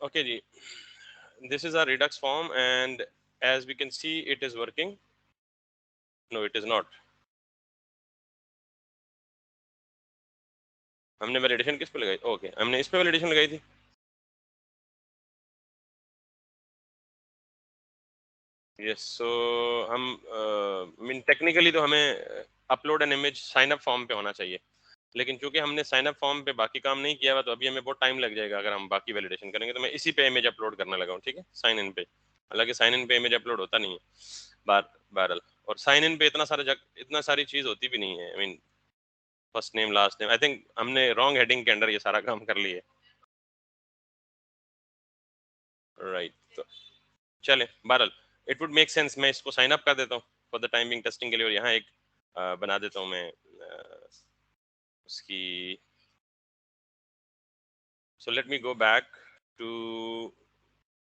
Okay ji, this is our redux form and as we can see it is working. No, it is not. हमने validation किस पे लगाई? Okay, हमने इस पे वैलिडेशन लगाई थी. यस, सो हम मीन टेक्निकली तो हमें upload an image sign up form पे होना चाहिए, लेकिन चूंकि हमने साइन अप फॉर्म पे बाकी काम नहीं किया हुआ तो अभी हमें बहुत टाइम लग जाएगा. अगर हम बाकी वैलिडेशन करेंगे तो मैं इसी पे इमेज अपलोड करने लगा हूँ. ठीक है, साइन इन पे. हालांकि साइन इन पे इमेज अपलोड होता नहीं है बहरहाल. और साइन इन पे इतना सारी चीज होती भी नहीं है. I mean first name last name, I think हमने रॉन्ग हेडिंग के अंडर ये सारा काम कर लिया. राइट, तो चले बहरहाल इट वुड मेक सेंस. मैं इसको साइन अप कर देता हूँ for the time being testing के लिए, और यहाँ एक बना देता हूँ मैं उसकी. So let me go back to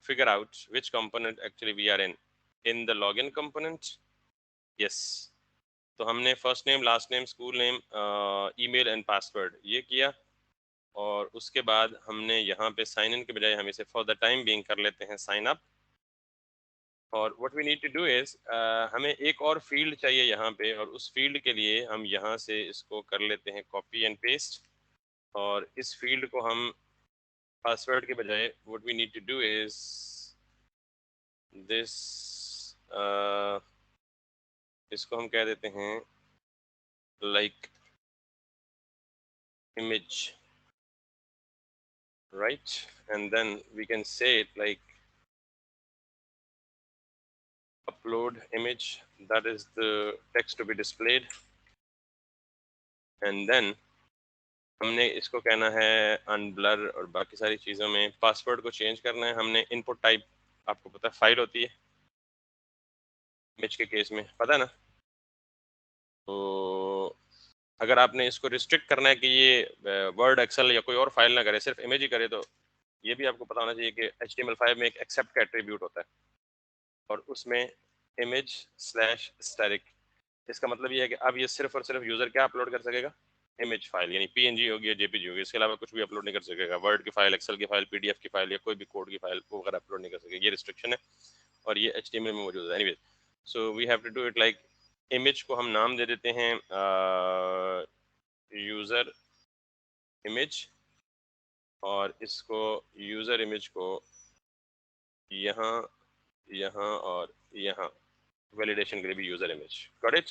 figure out which component actually we are in the login component. Yes, तो हमने first name last name school name email and password ये किया, और उसके बाद हमने यहाँ पे साइन इन के बजाय हम इसे फॉर द टाइम बीइंग कर लेते हैं साइन अप. और what we need to do is हमें एक और फील्ड चाहिए यहाँ पे, और उस फील्ड के लिए हम यहाँ से इसको कर लेते हैं कॉपी एंड पेस्ट. और इस फील्ड को हम पासवर्ड के बजाय what we need to do is this, इसको हम कह देते हैं like image, right? And then we can say it like upload image, that is the text to be displayed. And then हमने इसको कहना है अनब्लर, और बाकी सारी चीज़ों में पासवर्ड को चेंज करना है. हमने इनपुट टाइप, आपको पता है फाइल होती है इमेज के केस में, पता है ना? तो अगर आपने इसको रिस्ट्रिक्ट करना है कि ये वर्ड एक्सेल या कोई और फाइल ना करे, सिर्फ इमेज ही करे, तो ये भी आपको पता होना चाहिए कि HTML5 में एक एक्सेप्ट का एट्रीब्यूट होता है, और उसमें इमेज स्लैश स्टैटिक. इसका मतलब ये है कि अब ये सिर्फ और सिर्फ यूजर क्या अपलोड कर सकेगा? इमेज फाइल, यानी PNG होगी या JPG होगी, इसके अलावा कुछ भी अपलोड नहीं कर सकेगा. वर्ड की फाइल, एक्सेल की फाइल, PDF की फाइल या कोई भी कोड की फाइल वो वगैरह अपलोड नहीं कर सकेगा. ये रिस्ट्रिक्शन है और ये HTML में मौजूद है. Anyways, so we have to do it like image को हम नाम दे देते हैं यूजर इमेज, और इसको यूजर इमेज को यहाँ यहाँ और यहाँ वैलिडेशन के लिए भी user image. Got it?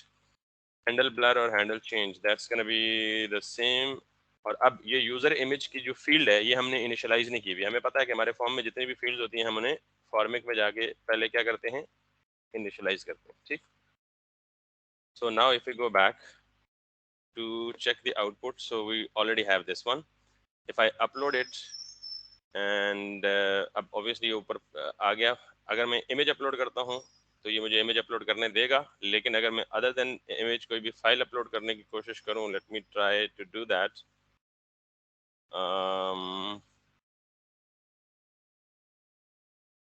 Handle blur और handle change, that's gonna be the same. और अब ये यूजर इमेज की जो फील्ड है ये हमने इनिशियलाइज नहीं की हुई. हमें पता है कि हमारे फॉर्म में जितनी भी फील्ड्स होती हैं हम उन्हें फॉर्मेट में जाके पहले क्या करते हैं? इनिशियलाइज करते हैं. ठीक. So now if we go back to check the output, so we already have this one. If I upload it and अब ऑब्वियसली ऊपर आ गया. अगर मैं इमेज अपलोड करता हूँ तो ये मुझे इमेज अपलोड करने देगा, लेकिन अगर मैं अदर देन इमेज कोई भी फाइल अपलोड करने की कोशिश करूँ, let me try to do that.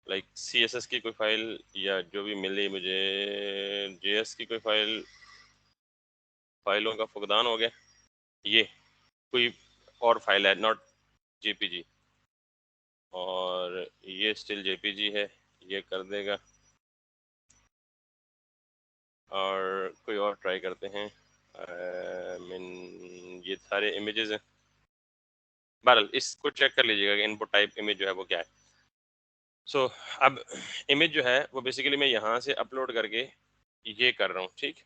Like CSS की कोई फाइल या जो भी मिले मुझे, JS की कोई फाइल, फाइलों का फुकदान हो गया. ये कोई और फाइल है, नॉट JPG, और ये स्टिल JPG है, ये कर देगा. और कोई और ट्राई करते हैं. मीन ये सारे इमेजेस हैं. बहरहाल इसको चेक कर लीजिएगा कि इनपुट टाइप इमेज जो है वो क्या है. सो अब इमेज जो है वो बेसिकली मैं यहाँ से अपलोड करके ये कर रहा हूँ. ठीक.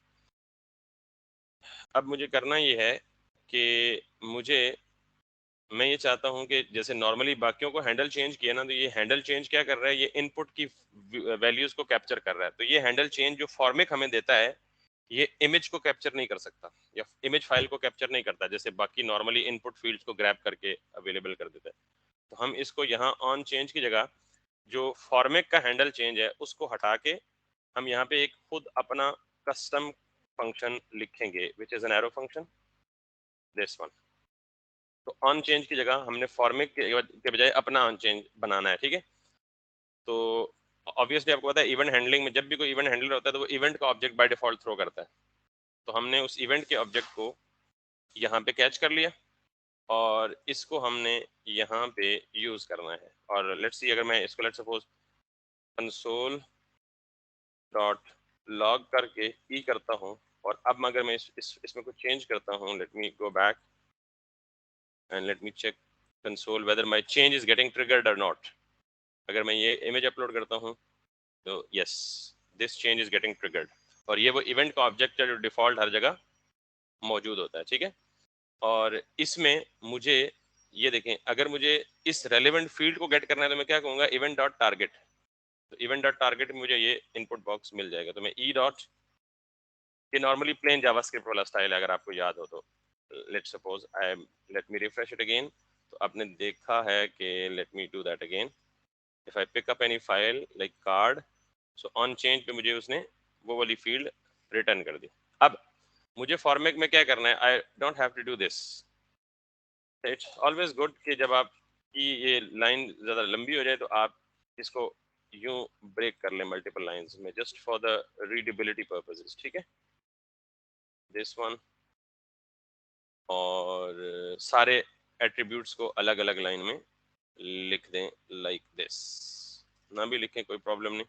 अब मुझे करना ये है कि मैं ये चाहता हूँ कि जैसे नॉर्मली बाकियों को हैंडल चेंज किया ना, तो ये हैंडल चेंज क्या कर रहा है? ये इनपुट की वैल्यूज को कैप्चर कर रहा है. तो ये हैंडल चेंज जो फॉर्मेट हमें देता है ये इमेज को कैप्चर नहीं कर सकता, या इमेज फाइल को कैप्चर नहीं करता जैसे बाकी नॉर्मली इनपुट फील्ड्स को ग्रैब करके अवेलेबल कर देता है. तो हम इसको यहाँ ऑन चेंज की जगह जो फॉर्मेट का हैंडल चेंज है उसको हटा के हम यहाँ पे एक खुद अपना कस्टम फंक्शन लिखेंगे, which is an arrow function, this one. तो ऑन चेंज की जगह हमने फॉर्मेट के बजाय अपना ऑन चेंज बनाना है. ठीक है. तो ऑब्वियसली आपको पता है इवेंट हैंडलिंग में जब भी कोई इवेंट हैंडलर होता है तो वो इवेंट का ऑब्जेक्ट बाय डिफॉल्ट थ्रो करता है. तो हमने उस इवेंट के ऑब्जेक्ट को यहाँ पे कैच कर लिया, और इसको हमने यहाँ पे यूज करना है। और लेट्स सी, अगर मैं इसको let's suppose console dot log करके ई करता हूँ, और अब अगर मैं इसमें कुछ चेंज करता हूँ, let me go back and let me check console whether my change is getting triggered और नॉट। अगर मैं ये इमेज अपलोड करता हूँ तो yes, this change is getting triggered, और ये वो इवेंट का ऑब्जेक्ट है जो डिफॉल्ट हर जगह मौजूद होता है, ठीक है। और इसमें मुझे ये देखें, अगर मुझे इस रेलिवेंट फील्ड को गेट करना है तो मैं क्या कहूँगा, इवेंट डॉट टारगेट। तो इवेंट डॉट टारगेट में मुझे ये इनपुट बॉक्स मिल जाएगा। तो मैं ई डॉट, ये नॉर्मली प्लेन जावास्क्रिप्ट वाला स्टाइल है अगर आपको याद हो तो। Let suppose I am, let me refresh it again. तो आपने देखा है कि let me do that again. If I pick up any file like card, so on change पे मुझे उसने वो वाली फील्ड रिटर्न कर दी। अब मुझे फॉर्मेट में क्या करना है, I don't have to do this. It's always good कि जब आपकी ये लाइन ज़्यादा लंबी हो जाए तो आप इसको यूं ब्रेक कर लें मल्टीपल लाइंस में, just for the readability purposes, ठीक है। दिस वन, और सारे एट्रीब्यूट्स को अलग अलग लाइन में लिख दें लाइक दिस। ना भी लिखें कोई प्रॉब्लम नहीं,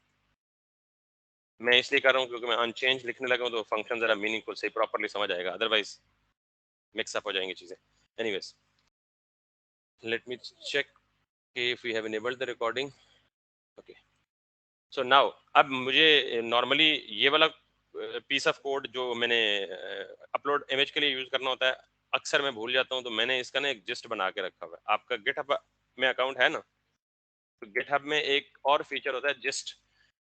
मैं इसलिए कर रहा हूँ क्योंकि मैं अनचेंज लिखने लगा हूँ तो फंक्शन ज़रा मीनिंगफुल से प्रॉपरली समझ आएगा, अदरवाइज मिक्सअप हो जाएंगी चीज़ें। Anyways, let me check if we have enabled the recording. Okay, so now अब मुझे नॉर्मली ये वाला पीस ऑफ कोड जो मैंने अपलोड इमेज के लिए यूज करना होता है, अक्सर मैं भूल जाता हूँ। तो मैंने इसका ना एक जिस्ट बना के रखा हुआ है। आपका गिटहब में अकाउंट है ना, तो गिटहब में एक और फीचर होता है जिस्ट।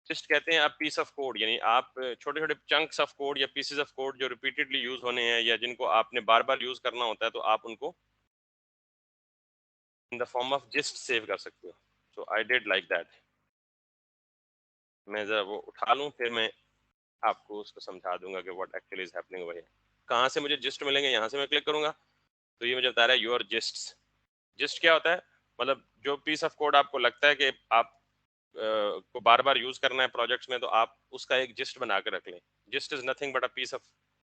जिस्ट कहते हैं आप पीस ऑफ कोड, यानी आप छोटे छोटे चंक्स ऑफ कोड या पीसेस ऑफ कोड जो रिपीटेडली यूज होने हैं या जिनको आपने बार बार यूज करना होता है, तो आप उनको in the form of gist save कर सकते हो। सो आई डिड लाइक दैट। मैं जरा वो उठा लूँ, फिर मैं आपको उसको समझा दूंगा कि what actually is happening over here. कहाँ से मुझे जिस्ट मिलेंगे, यहाँ से मैं क्लिक करूंगा तो ये मुझे बता रहा है योर जिस्ट्स। जिस्ट क्या होता है, मतलब जो पीस ऑफ कोड आपको लगता है कि आप को बार बार यूज करना है प्रोजेक्ट्स में, तो आप उसका एक जिस्ट बना के रख लें। Gist is nothing but a piece of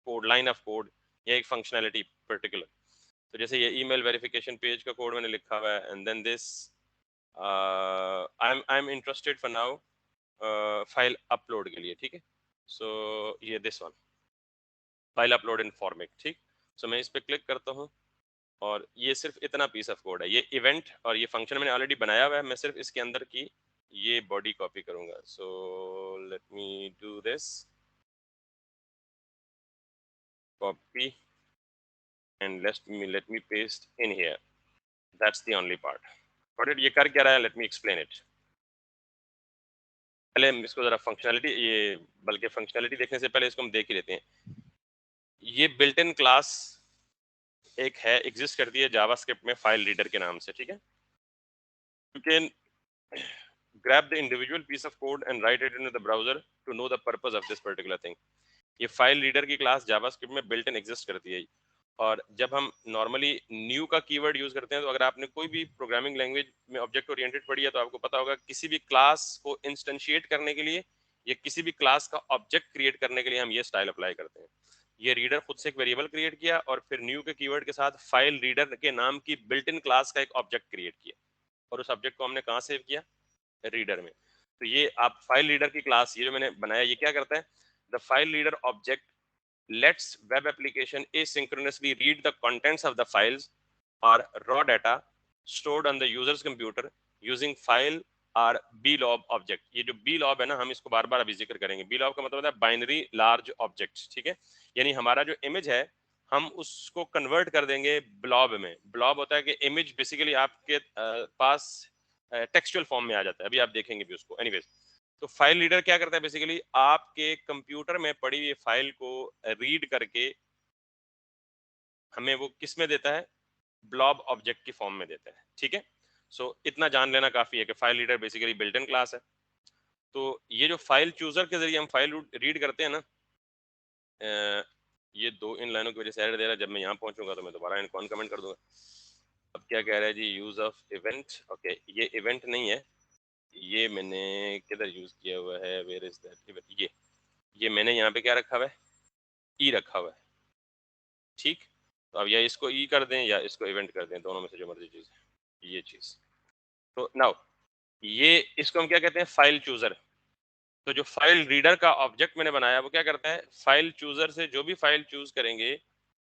code, line of code, या एक फंक्शनैलिटी पर्टिकुलर। तो जैसे ये ईमेल वेरिफिकेशन पेज का कोड मैंने लिखा हुआ है, and then this I am interested for now file upload के लिए, ठीक है। सो ये this one, file upload in format, ठीक। सो मैं इस पर क्लिक करता हूँ, और ये सिर्फ इतना पीस ऑफ कोड है। ये इवेंट और ये फंक्शन मैंने ऑलरेडी बनाया हुआ है, मैं सिर्फ इसके अंदर की ये बॉडी कॉपी करूंगा। So let me do this, copy, and let me paste in here. That's the only part. But ये कर क्या रहा है, लेट मी एक्सप्लेन इट। पहले हम इसको जरा फंक्शनैलिटी, ये बल्कि फंक्शनैलिटी देखने से पहले इसको हम देख ही लेते हैं। ये बिल्ट इन क्लास एक है, एग्जिस्ट करती है जावास्क्रिप्ट में फाइल रीडर के नाम से, ठीक है। You can grab the individual piece of code and write it into the browser to know the purpose of this particular thing. ये फाइल रीडर की क्लास जावास्क्रिप्ट में बिल्ट इन एग्जिस्ट करती है। और जब हम नॉर्मली न्यू का keyword use करते हैं, तो अगर आपने कोई भी प्रोग्रामिंग लैंग्वेज में ऑब्जेक्ट ओरिएंटेड पढ़ी है तो आपको पता होगा किसी भी क्लास को इंस्टेंशिएट करने के लिए या किसी भी क्लास का ऑब्जेक्ट क्रिएट करने के लिए हम ये स्टाइल अप्लाई करते हैं। ये रीडर खुद से एक वेरिएबल क्रिएट किया और फिर न्यू के कीवर्ड के साथ फाइल रीडर के नाम की बिल्ट इन क्लास का एक ऑब्जेक्ट क्रिएट किया, और उस ऑब्जेक्ट को हमने कहाँ सेव किया, रीडर में। तो ये आप फाइल रीडर की क्लास ये जो मैंने बनाया, ये क्या करता है, the file reader object lets web application asynchronously read the contents of the files or raw data stored on the user's computer using file or blob object। ये जो blob है ना, हम इसको बार बार अभी जिक्र करेंगे। blob का मतलब है बाइनरी लार्ज ऑब्जेक्ट, ठीक है। यानी हमारा जो इमेज है हम उसको कन्वर्ट कर देंगे ब्लॉब में। ब्लॉब होता है कि इमेज बेसिकली आपके पास टेक्सचुअल फॉर्म में आ जाता है, अभी आप देखेंगे भी उसको। एनीवेज, तो फाइल रीडर क्या करता है, बेसिकली आपके कंप्यूटर में पड़ी हुई फाइल को रीड करके हमें वो किस में देता है, ब्लॉब ऑब्जेक्ट की फॉर्म में देता है, ठीक है। सो इतना जान लेना काफी है कि file reader basically built in class है। तो ये जो फाइल चूजर के जरिए हम फाइल रीड करते हैं ना, ये दो इन लाइनों की वजह से एरर दे रहा है। जब मैं यहाँ पहुंचूंगा तो मैं दोबारा इनको अनकमेंट कर दूंगा। अब क्या कह रहा है जी, यूज ऑफ इवेंट। ओके, ये इवेंट नहीं है, ये मैंने किधर यूज किया हुआ है, वेयर इज दैट इवेंट। ये मैंने यहाँ पे क्या रखा हुआ है, ई रखा हुआ है, ठीक। तो अब या इसको ई कर दें या इसको इवेंट कर दें, दोनों में से जो मर्जी चीज़ है ये चीज़। तो नाउ ये इसको हम क्या कहते हैं, फाइल चूजर। तो जो फाइल रीडर का ऑब्जेक्ट मैंने बनाया वो क्या करता है, फाइल चूजर से जो भी फाइल चूज करेंगे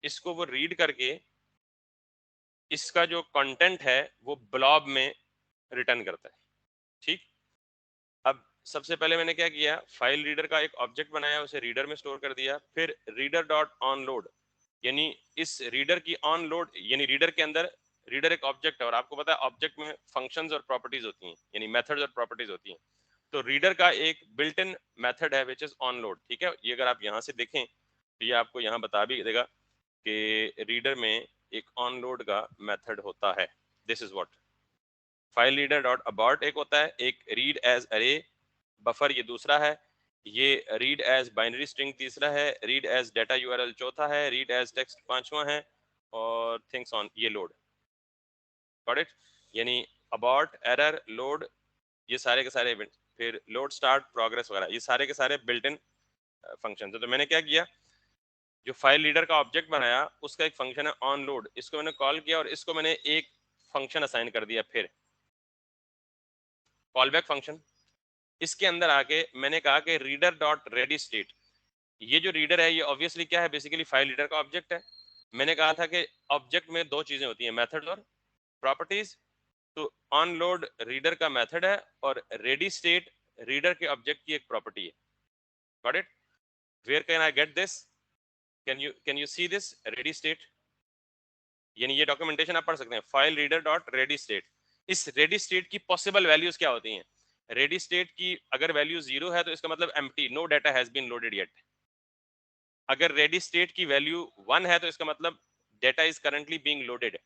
इसको वो रीड करके इसका जो कंटेंट है वो ब्लॉब में रिटर्न करता है। ठीक। अब सबसे पहले मैंने क्या किया, फाइल रीडर का एक ऑब्जेक्ट बनाया, उसे रीडर में स्टोर कर दिया, फिर रीडर डॉट ऑन लोड, यानी इस रीडर की ऑन लोड, यानी रीडर के अंदर, रीडर एक ऑब्जेक्ट है और आपको पता है ऑब्जेक्ट में फंक्शंस और प्रॉपर्टीज होती हैं, यानी मेथड्स और प्रॉपर्टीज होती हैं। तो रीडर का एक बिल्ट इन मेथड है विच इज ऑन लोड। ठीक है, ये अगर आप यहाँ से देखें तो ये आपको यहाँ बता भी देगा कि रीडर में एक ऑन लोड का मेथड होता है। This is what file reader dot abort एक होता है, एक रीड एज अरे बफर ये दूसरा है, ये रीड एज बाइनरी स्ट्रिंग तीसरा है, रीड एज डाटा यूआरएल चौथा है, रीड एज टेक्स्ट पांचवा है, और थिंग्स ऑन ये लोड। Got it? यानी अबॉर्ट, एरर, लोड, ये सारे के सारे इवेंट, फिर लोड स्टार्ट, प्रोग्रेस वगैरह, ये सारे के सारे बिल्ट इन फंक्शन है। तो मैंने क्या किया, जो फाइल रीडर का ऑब्जेक्ट बनाया उसका एक फंक्शन है ऑन लोड, इसको मैंने कॉल किया और इसको मैंने एक फंक्शन असाइन कर दिया, फिर कॉल बैक फंक्शन। इसके अंदर आके मैंने कहा कि रीडर डॉट रेडी स्टेट, ये जो रीडर है ये ऑब्वियसली क्या है, बेसिकली फाइल रीडर का ऑब्जेक्ट है। मैंने कहा था कि ऑब्जेक्ट में दो चीजें होती हैं, मेथड और प्रॉपर्टीज। तो ऑन लोड रीडर का मेथड है और रेडी स्टेट रीडर के ऑब्जेक्ट की एक प्रॉपर्टी है। Got it? Where can I get this? Can you see this ready state? यानी ये डॉक्यूमेंटेशन आप पढ़ सकते हैं, file reader dot ready state. इस रेडी स्टेट की पॉसिबल वैल्यूज क्या होती हैं? रेडी स्टेट की अगर वैल्यू 0 है तो इसका मतलब empty, no data has been loaded yet. अगर रेडी स्टेट की वैल्यू 1 है तो इसका मतलब data is currently being loaded.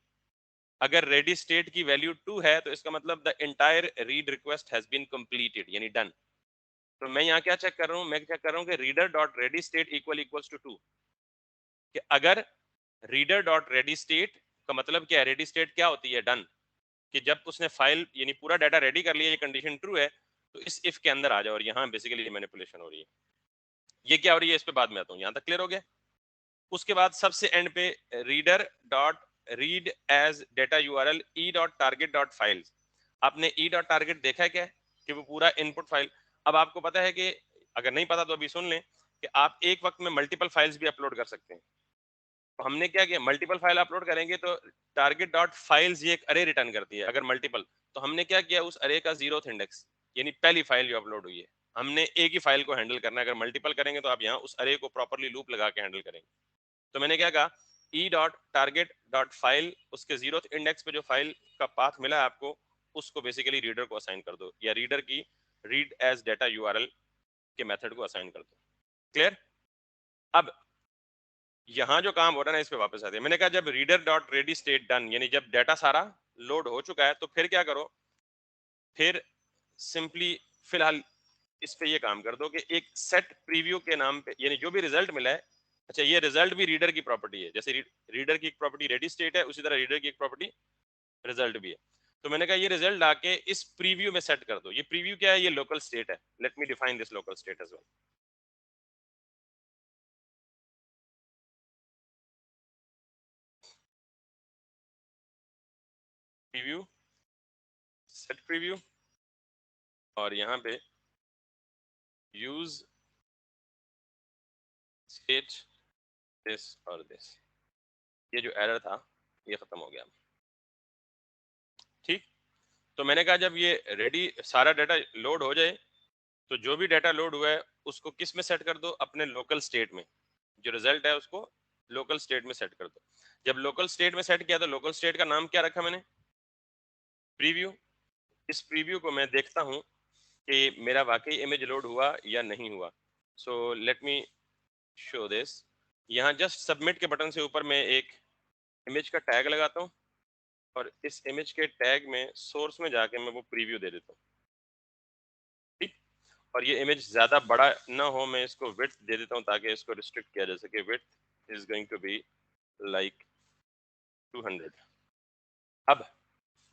अगर रेडी स्टेट की वैल्यू 2 है तो इसका मतलब the entire read request has been completed, यानी डन। तो मैं यहाँ क्या चेक कर रहा हूँ, मैं चेक कर रहा हूँ कि reader dot ready state equals to 2, कि अगर रीडर डॉट रेडी स्टेट का मतलब क्या है, रेडी स्टेट क्या होती है, डन, कि जब उसने फाइल यानी पूरा डाटा रेडी कर लिया, ये कंडीशन ट्रू है, तो इस इफ के अंदर आ जाओ, और यहाँ बेसिकली ये मैनिपुलेशन हो रही है। ये क्या हो रही है, इस पे बाद में आता हूँ, यहाँ तक क्लियर हो गया? उसके बाद सबसे एंड पे reader dot read as data URL e dot target dot files. आपने ई डॉट टारगेट देखा है क्या, कि वो पूरा इनपुट फाइल। अब आपको पता है कि अगर नहीं पता तो अभी सुन लें कि आप एक वक्त में मल्टीपल फाइल्स भी अपलोड कर सकते हैं। तो हमने क्या किया, मल्टीपल फाइल अपलोड करेंगे तो टारगेट डॉट फाइल्स ये एक अरे रिटर्न करती है अगर मल्टीपल। तो हमने क्या किया, उस अरे का 0th इंडेक्स, यानी पहली फाइल जो अपलोड हुई है, हमने एक ही फाइल को हैंडल करना है। अगर मल्टीपल करेंगे तो आप यहाँ उस अरे को प्रॉपरली लूप लगा के हैंडल करेंगे। तो मैंने क्या कहा, ई डॉट टारगेट डॉट फाइल, उसके 0th इंडेक्स पे जो फाइल का पाथ मिला है आपको, उसको बेसिकली रीडर को असाइन कर दो, या रीडर की रीड एज डेटा यूआरएल के मेथड को असाइन कर दो। क्लियर? अब यहाँ जो काम हो रहा है ना, इस पे वापस आते हैं। मैंने कहा जब reader dot ready state done, यानी जब डाटा सारा लोड हो चुका है, तो फिर क्या करो, फिर सिंपली फिलहाल इस पे ये काम कर दो कि एक सेट प्रीव्यू के नाम पे, यानी जो भी रिजल्ट मिला है, अच्छा ये रिजल्ट भी रीडर की प्रॉपर्टी है, जैसे रीडर की एक प्रॉपर्टी रेडी स्टेट है, उसी तरह रीडर की एक प्रॉपर्टी रिजल्ट भी है। तो मैंने कहा ये रिजल्ट आके इस प्रीव्यू में सेट कर दो। ये प्रीव्यू क्या है, ये लोकल स्टेट है। Let me define this local state as well. Preview, set preview, और यहाँ पे यूज स्टेट दिस और दिस। ये जो एरर था ये खत्म हो गया। ठीक। तो मैंने कहा जब ये रेडी सारा डाटा लोड हो जाए, तो जो भी डाटा लोड हुआ है उसको किस में सेट कर दो, अपने लोकल स्टेट में। जो रिजल्ट है उसको लोकल स्टेट में सेट कर दो। जब लोकल स्टेट में सेट किया तो लोकल स्टेट का नाम क्या रखा मैंने, प्रीव्यू। इस प्रीव्यू को मैं देखता हूँ कि मेरा वाकई इमेज लोड हुआ या नहीं हुआ। So let me show this. यहाँ जस्ट सबमिट के बटन से ऊपर मैं एक इमेज का टैग लगाता हूँ, और इस इमेज के टैग में सोर्स में जाके मैं वो प्रीव्यू दे देता हूँ। ठीक। और ये इमेज ज्यादा बड़ा ना हो, मैं इसको विड्थ दे देता हूँ ताकि इसको रिस्ट्रिक्ट किया जा सके। Width is going to be like 200। अब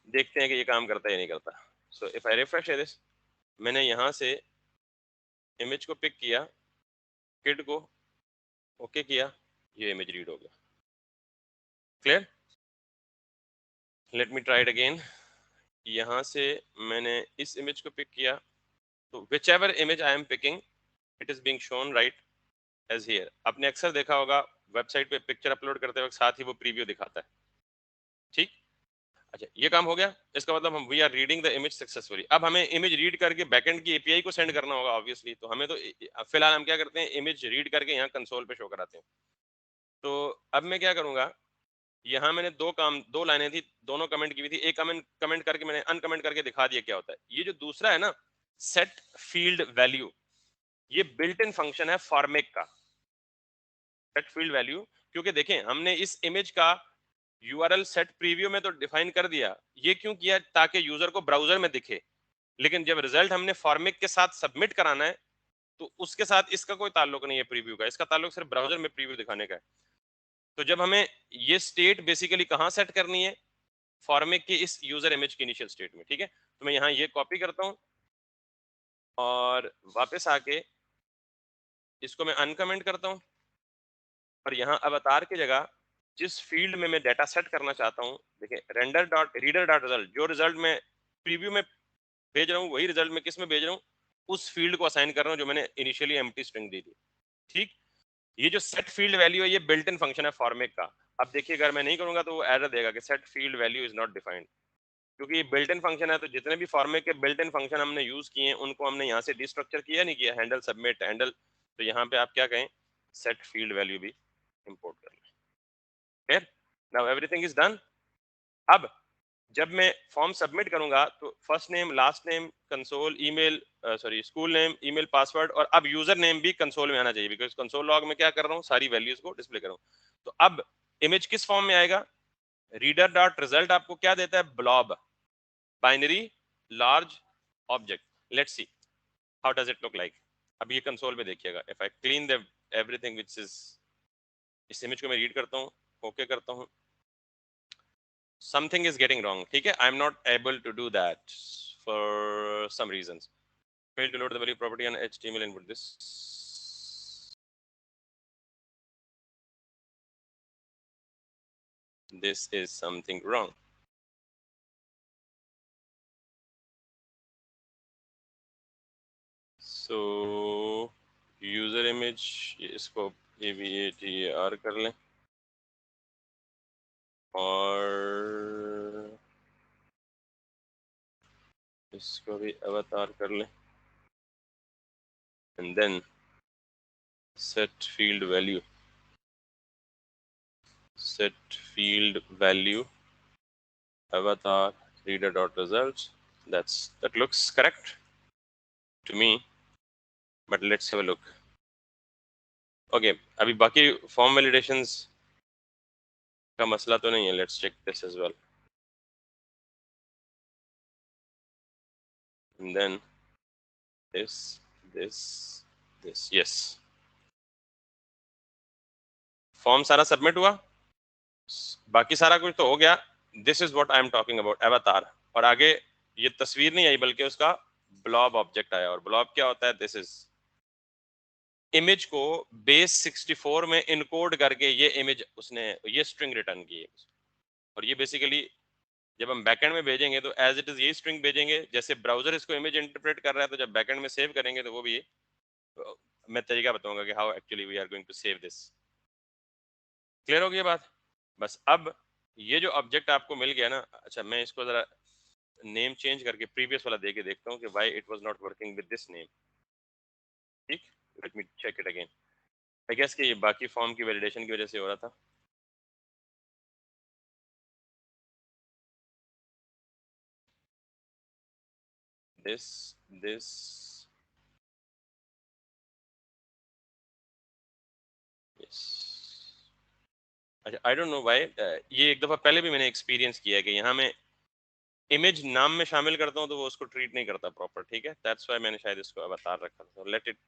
देखते हैं कि ये काम करता है या नहीं करता। So if I refresh this, मैंने यहाँ से इमेज को पिक किया, किड को ओके किया, ये इमेज रीड हो गया। Clear? Let me try it again. यहाँ से मैंने इस इमेज को पिक किया, तो whichever image I am picking it is being shown right as here. आपने अक्सर देखा होगा वेबसाइट पे पिक्चर अपलोड करते वक्त साथ ही वो प्रीव्यू दिखाता है, ठीक? अच्छा, ये काम हो गया, इसका मतलब हम we are reading the image successfully. अब हमें इमेज रीड करके बैकएंड की एपीआई को सेंड करना होगा ऑब्वियसली, तो हमें तो फिलहाल हम क्या करते हैं, इमेज रीड करके यहाँ कंसोल पे शो कराते हैं। तो अब मैं क्या करूंगा, यहाँ मैंने दो लाइनें थी, दोनों कमेंट की हुई थी, एक कमेंट कमेंट करके मैंने अनकमेंट करके दिखा दिया क्या होता है। ये जो दूसरा है ना, सेट फील्ड वैल्यू, ये बिल्ट इन फंक्शन है फॉर्मेक का, सेट फील्ड वैल्यू। क्योंकि देखें हमने इस इमेज का यूआरएल सेट प्रीव्यू में तो डिफाइन कर दिया, ये क्यों किया, ताकि यूजर को ब्राउजर में दिखे, लेकिन जब रिजल्ट हमने फॉर्मेक के साथ सबमिट कराना है तो उसके साथ इसका कोई ताल्लुक नहीं है प्रीव्यू का, इसका ताल्लुक सिर्फ ब्राउजर में प्रीव्यू दिखाने का है। तो जब हमें ये स्टेट बेसिकली कहाँ सेट करनी है, फॉर्मेक की इस यूजर इमेज की इनिशियल स्टेट में, ठीक है? तो मैं यहाँ ये कॉपी करता हूँ और वापस आके इसको मैं अनकमेंट करता हूँ, और यहाँ अवतार की जगह जिस फील्ड में मैं डाटा सेट करना चाहता हूँ, देखिए render dot reader dot result, जो रिजल्ट मैं प्रीव्यू में भेज रहा हूँ वही रिजल्ट मैं किस में भेज रहा हूँ, उस फील्ड को असाइन कर रहा हूँ जो मैंने इनिशियली एम्प्टी स्ट्रिंग दी थी, ठीक? ये जो सेट फील्ड वैल्यू है ये बिल्ट इन फंक्शन है फॉर्मेक का। अब देखिए अगर मैं नहीं करूंगा तो वो एरर देगा कि set field value is not defined, क्योंकि ये बिल्ट इन फंक्शन है। तो जितने भी फॉर्मेट के बिल्ट इन फंक्शन हमने यूज किए हैं उनको हमने यहाँ से डिस्ट्रक्चर किया नहीं किया, हैंडल सबमिट हैंडल, तो यहाँ पे आप क्या कहें, सेट फील्ड वैल्यू भी इंपोर्ट कर लें। Clear? Now everything is done. अब जब मैं फॉर्म सबमिट करूंगा तो first name last name console email, sorry school name email password, और अब यूजर नेम भी कंसोल में आना चाहिए, बिकॉज कंसोल लॉग में क्या कर रहा हूँ, सारी वैल्यूज को डिस्प्ले कर रहा हूँ। तो अब इमेज किस फॉर्म में आएगा, रीडर डॉट रिजल्ट आपको क्या देता है, blob, binary large object. Let's see how does it look like. अब ये कंसोल में देखिएगा, if I clean the everything which is, इस इमेज को मैं रीड करता हूँ, ओके करता हूँ, something is getting wrong, ठीक है? I'm not able to do that for some reasons. Fail to load the value property on HTML input. This is something wrong. So user image, इसको AVATAR कर लें, और इसको भी अवतार कर लें, and then set field value, set field value avatar reader dot results. That looks correct to me, but let's have a look. Okay, अभी बाकी फॉर्म वैलिडेशंस का मसला तो नहीं है, let's check this as well, and then this this this, yes, form सारा submit हुआ, बाकी सारा कुछ तो हो गया। This is what I am talking about, avatar. और आगे ये तस्वीर नहीं आई बल्कि उसका ब्लॉब ऑब्जेक्ट आया, और ब्लॉब क्या होता है, दिस इज इमेज को बेस 64 में इनकोड करके ये इमेज उसने ये स्ट्रिंग रिटर्न की है, और ये बेसिकली जब हम बैकएंड में भेजेंगे तो एज इट इज यही स्ट्रिंग भेजेंगे, जैसे ब्राउजर इसको इमेज इंटरप्रेट कर रहा है, तो जब बैकएंड में सेव करेंगे तो वो भी, मैं तरीका बताऊंगा कि how actually we are going to save this. Clear हो गई बात? बस अब ये जो ऑब्जेक्ट आपको मिल गया ना, अच्छा मैं इसको जरा नेम चेंज करके प्रीवियस वाला दे के देखता हूँ कि why it was not working with this name, ठीक? Let me check it again. I guess कि ये बाकी फॉर्म की वैलिडेशन की वजह से हो रहा था। दिस यस, अच्छा आई डोंट नो व्हाई, ये एक दफा पहले भी मैंने एक्सपीरियंस किया है कि यहाँ मैं इमेज नाम में शामिल करता हूँ तो वो उसको ट्रीट नहीं करता प्रॉपर, ठीक है? दैट्स व्हाई मैंने शायद इसको अवतार रखा था, लेट इट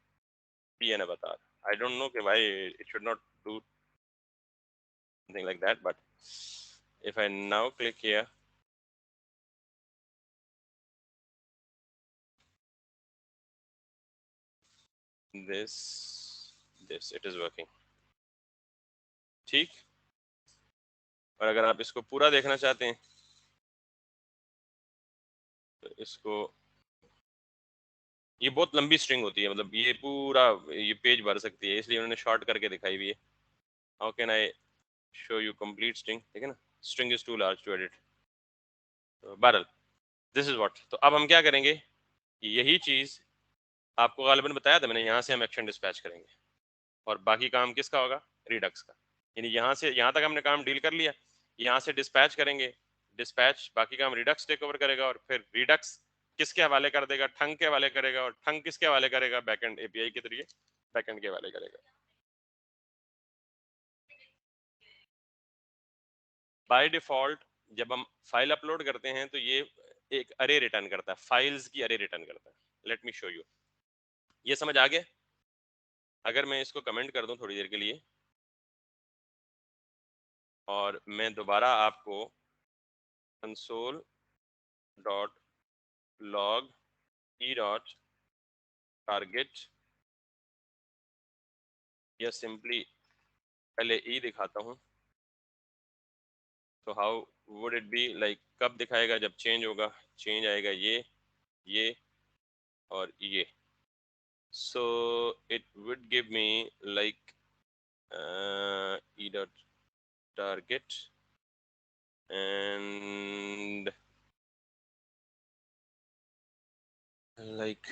बी एन अवतार। आई डोंट नो कि why it should not do something like that, but if I now click here, this it is working, ठीक? और अगर आप इसको पूरा देखना चाहते हैं तो इसको, ये बहुत लंबी स्ट्रिंग होती है, मतलब ये पूरा ये पेज भर सकती है, इसलिए उन्होंने शॉर्ट करके दिखाई हुई है। How can I show you complete string, ठीक है ना, string is too large to edit. बहरहाल दिस इज व्हाट, तो अब हम क्या करेंगे, यही चीज आपको गालिबन बताया था मैंने, यहाँ से हम एक्शन डिस्पैच करेंगे और बाकी काम किसका होगा, रिडक्स का। यानी यहाँ से यहाँ तक हमने काम डील कर लिया, यहाँ से डिस्पैच करेंगे, डिस्पैच बाकी काम रिडक्स टेक ओवर करेगा, और फिर रिडक्स किसके हवाले कर देगा, ठंग के हवाले करेगा, और ठंग किसके हवाले करेगा, बैकएंड एपीआई के जरिए बैकएंड के हवाले करेगा। बाय डिफॉल्ट जब हम फाइल अपलोड करते हैं तो ये एक अरे रिटर्न करता है, फाइल्स की अरे रिटर्न करता है। लेट मी शो यू, ये समझ आ गया। अगर मैं इसको कमेंट कर दूं थोड़ी देर के लिए और मैं दोबारा आपको कंसोल डॉट लॉग ई डॉट टारगेट या सिंपली पहले ई दिखाता हूँ, तो how would it be like, कब दिखाएगा, जब चेंज होगा, चेंज आएगा ये और ये, so it would give me like e dot target and like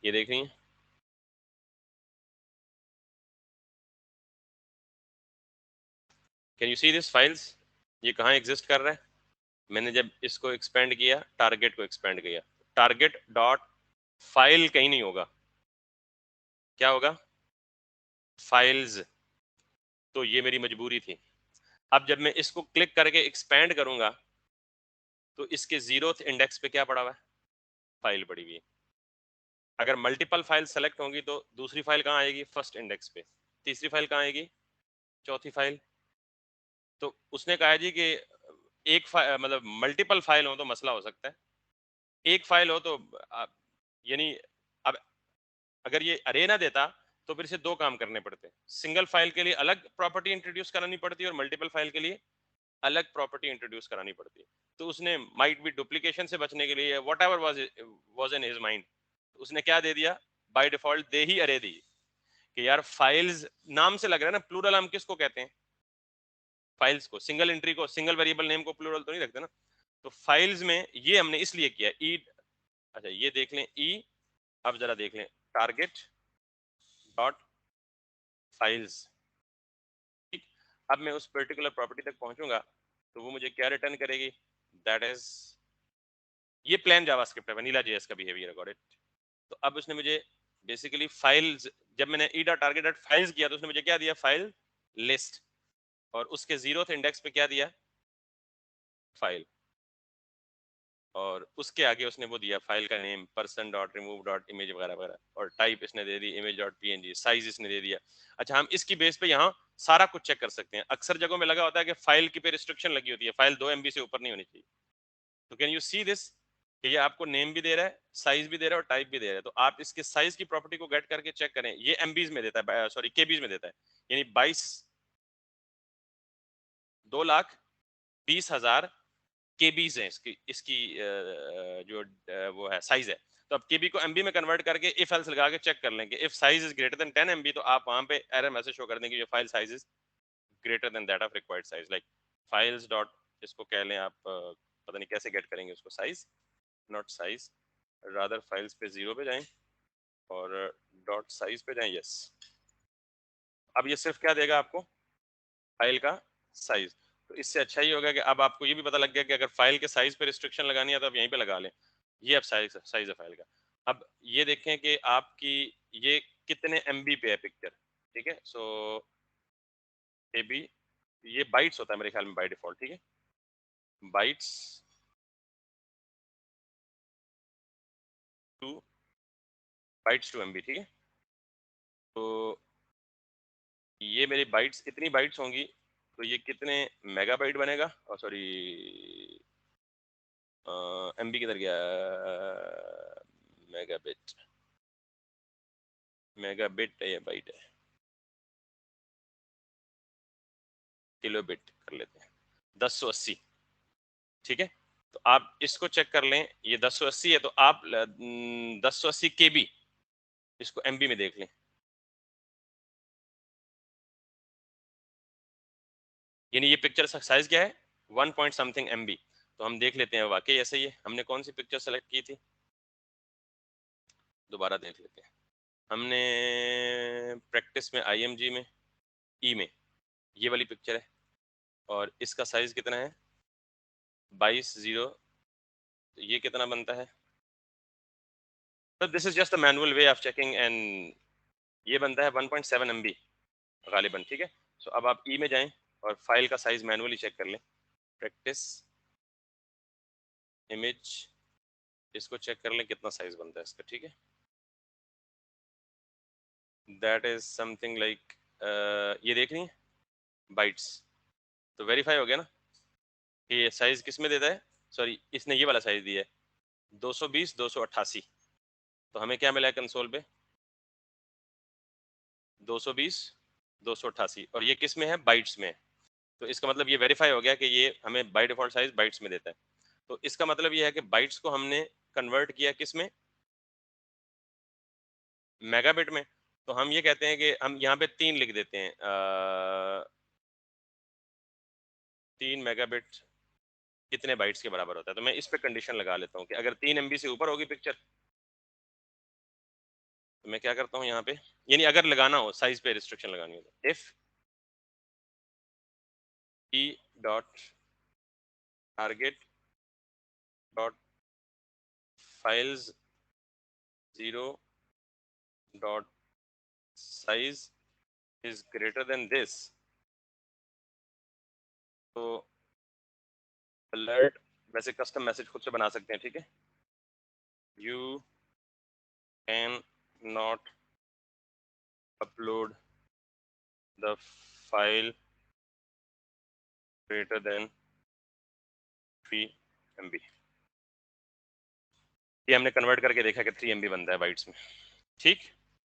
ये देख रही हैं, can you see this files, ये कहाँ एग्जिस्ट कर रहा है। मैंने जब इसको एक्सपेंड किया, टारगेट को एक्सपेंड किया, टारगेट डॉट फाइल कहीं नहीं होगा, क्या होगा, फाइल्स। तो ये मेरी मजबूरी थी। अब जब मैं इसको क्लिक करके एक्सपेंड करूंगा तो इसके जीरोथ इंडेक्स पे क्या पड़ा हुआ है, फाइल पड़ी हुई है। अगर मल्टीपल फाइल सेलेक्ट होंगी तो दूसरी फाइल कहाँ आएगी, फर्स्ट इंडेक्स पे, तीसरी फाइल कहाँ आएगी, चौथी फाइल। तो उसने कहा जी कि एक फाइल मतलब मल्टीपल फाइल हो तो मसला हो सकता है, एक फाइल हो तो यानी अब अगर ये अरे ना देता तो फिर से दो काम करने पड़ते, सिंगल फाइल के लिए अलग प्रॉपर्टी इंट्रोड्यूस करानी पड़ती और मल्टीपल फाइल के लिए अलग प्रॉपर्टी इंट्रोड्यूस करानी पड़ती। तो उसने माइट बी डुप्लीकेशन से बचने के लिए what ever was in his mind, उसने क्या दे दिया, बाय डिफॉल्ट दे ही अरे दी कि यार फाइल्स नाम से लग रहा है ना, प्लूरल हम किसको कहते हैं, फाइल्स को, सिंगल एंट्री को, सिंगल वेरिएबल नेम को प्लूरल तो नहीं रखते ना। तो फाइल्स में ये हमने इसलिए किया ई, अच्छा ये देख लें ई, अब जरा देख लें टारगेट डॉट फाइल्स, ठीक। अब मैं उस पर्टिकुलर प्रॉपर्टी तक पहुंचूंगा तो वो मुझे क्या रिटर्न करेगी, दैट इज ये प्लेन जावास्क्रिप्ट है, वनीला जेएस का बिहेवियर अकॉर्डिंग। तो अब उसने मुझे बेसिकली फाइल्स, जब मैंने ई डॉट टारगेट डॉट फाइल्स किया तो उसने मुझे क्या दिया, फाइल लिस्ट, और उसके जीरोथ इंडेक्स पे क्या दिया, फाइल, और उसके आगे उसने वो दिया फाइल का name, person dot remove dot image वगैरह वगैरह, और टाइप इसने दे दी इमेज डॉट पीएनजी, साइज इसने दे दिया। अच्छा हम इसकी बेस पे यहाँ सारा कुछ चेक कर सकते हैं। अक्सर जगहों में लगा होता है कि फाइल की पे रिस्ट्रिक्शन लगी होती है, फाइल 2 MB से ऊपर नहीं होनी चाहिए। तो कैन यू सी दिस कि ये आपको नेम भी दे रहा है, साइज भी दे रहा है और टाइप भी दे रहा है। तो आप इसके साइज की प्रॉपर्टी को गेट करके चेक करें, ये एमबीज में देता है, सॉरी केबीज में देता है, यानी 2,20,000 केबीज है इसकी इसकी जो वो है साइज है। तो अब केबी को एमबी में कन्वर्ट करके इफ एल्स लगा के चेक कर लेंगे, if size is greater than 10 MB तो आप वहां पे एरर मैसेज शो कर देंगे, ये file size is greater than that of required size, like files dot, इसको कह लें आप, पता नहीं कैसे गेट करेंगे उसको, size not size, rather files पे जीरो पे जाएं और डॉट साइज पे जाएं, यस। अब ये सिर्फ क्या देगा आपको, फाइल का साइज। तो इससे अच्छा ही होगा कि अब आपको ये भी पता लग गया कि अगर फाइल के साइज पे रिस्ट्रिक्शन लगानी है तो आप यहीं पे लगा लें, ये अब साइज साइज है फाइल का। अब ये देखें कि आपकी ये कितने MB पे है पिक्चर, ठीक है। सो AB, ये बाइट्स होता है मेरे ख्याल में बाय डिफॉल्ट, ठीक है, bytes to, bytes to MB, ठीक है। तो ये मेरी बाइट्स इतनी बाइट्स होंगी, तो ये कितने मेगाबाइट बनेगा, और सॉरी MB किधर गया, मेगाबिट, मेगाबिट है या बाइट है, किलोबिट कर लेते हैं, 1080। ठीक है, तो आप इसको चेक कर लें, ये 1080 है, तो आप 1080 KB इसको MB में देख लें। यानी ये पिक्चर साइज क्या है, 1 पॉइंट समथिंग MB। तो हम देख लेते हैं वाकई ऐसे ही है। हमने कौन सी पिक्चर सेलेक्ट की थी, दोबारा देख लेते हैं। हमने प्रैक्टिस में, IMG में, में ये वाली पिक्चर है, और इसका साइज कितना है, 22.0। तो ये कितना बनता है, तो this is just the manual way of checking, and ये बनता है 1.7 MB गालिबन। ठीक है, सो अब आप में जाएं और फाइल का साइज मैनुअली चेक कर लें। प्रैक्टिस, इमेज, इसको चेक कर लें कितना साइज बनता है इसका। ठीक है, दैट इज समथिंग लाइक, ये देख रही है बाइट्स, तो वेरीफाई हो गया ना कि ये साइज किस में देता है, सॉरी इसने ये वाला साइज दिया है 220 288। तो हमें क्या मिला है कंसोल पे, 220 288, और ये किस में है, बाइट्स में है। तो इसका मतलब ये वेरीफाई हो गया कि ये हमें बाय डिफॉल्ट साइज बाइट्स में देता है। तो इसका मतलब ये है कि बाइट्स को हमने कन्वर्ट किया किस में, मेगाबिट में। तो हम ये कहते हैं कि हम यहाँ पे 3 लिख देते हैं, 3 मेगाबिट कितने बाइट्स के बराबर होता है। तो मैं इस पे कंडीशन लगा लेता हूँ कि अगर 3 MB से ऊपर होगी पिक्चर, तो मैं क्या करता हूँ यहाँ पे, यानी अगर लगाना हो साइज पे रिस्ट्रिक्शन लगानी हो, तो if E dot target dot files 0 dot size is greater than this, तो अलर्ट, वैसे कस्टम मैसेज खुद से बना सकते हैं। ठीक है, you can not upload the file greater than 3 MB। ये हमने कन्वर्ट करके देखा कि 3 MB बनता है बाइट्स में। ठीक,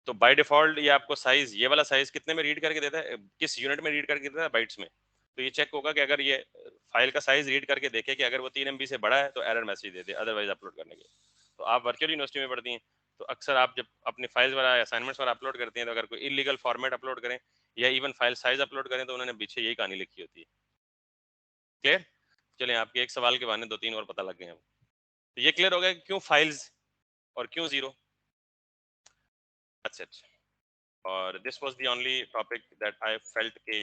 तो बाय डिफॉल्ट ये आपको साइज, ये वाला साइज कितने में रीड करके देता है, किस यूनिट में रीड करके देता है, बाइट्स में। तो ये चेक होगा कि अगर ये फाइल का साइज रीड करके देखे कि अगर वो 3 MB से बड़ा है तो एरर मैसेज दे दे, अदरवाइज अपलोड करने के। तो आप वर्चुअल यूनिवर्सिटी में पढ़ती हैं, तो अक्सर आप जब अपनी फाइल्स वगैरह असाइनमेंट्स वगैरह अपलोड करते हैं, तो अगर कोई इलीगल फॉर्मेट अपलोड करें या इवन फाइल साइज अपलोड करें, तो उन्होंने पीछे यही कहानी लिखी होती है। क्लियर, चलिए आपके एक सवाल के बहाने 2-3 और पता लग गए हैं। तो ये क्लियर हो गया कि क्यों फाइल्स और क्यों जीरो। अच्छा अच्छा, और this was the only topic that I felt के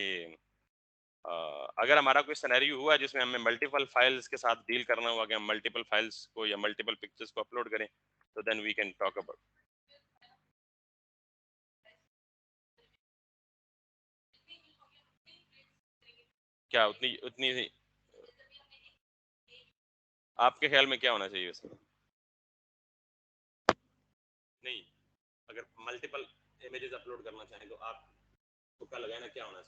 अगर हमारा कोई सिनेरियो हुआ जिसमें हमें मल्टीपल फाइल्स के साथ डील करना हुआ कि हम मल्टीपल फाइल्स को या मल्टीपल पिक्चर्स को अपलोड करें, तो then we can talk about. क्या उतनी उतनी आपके ख्याल में क्या होना चाहिए उसमें, नहीं अगर मल्टीपल इमेजेस अपलोड करना चाहें तो आप तुक्का लगाए ना क्या होना चाहिए।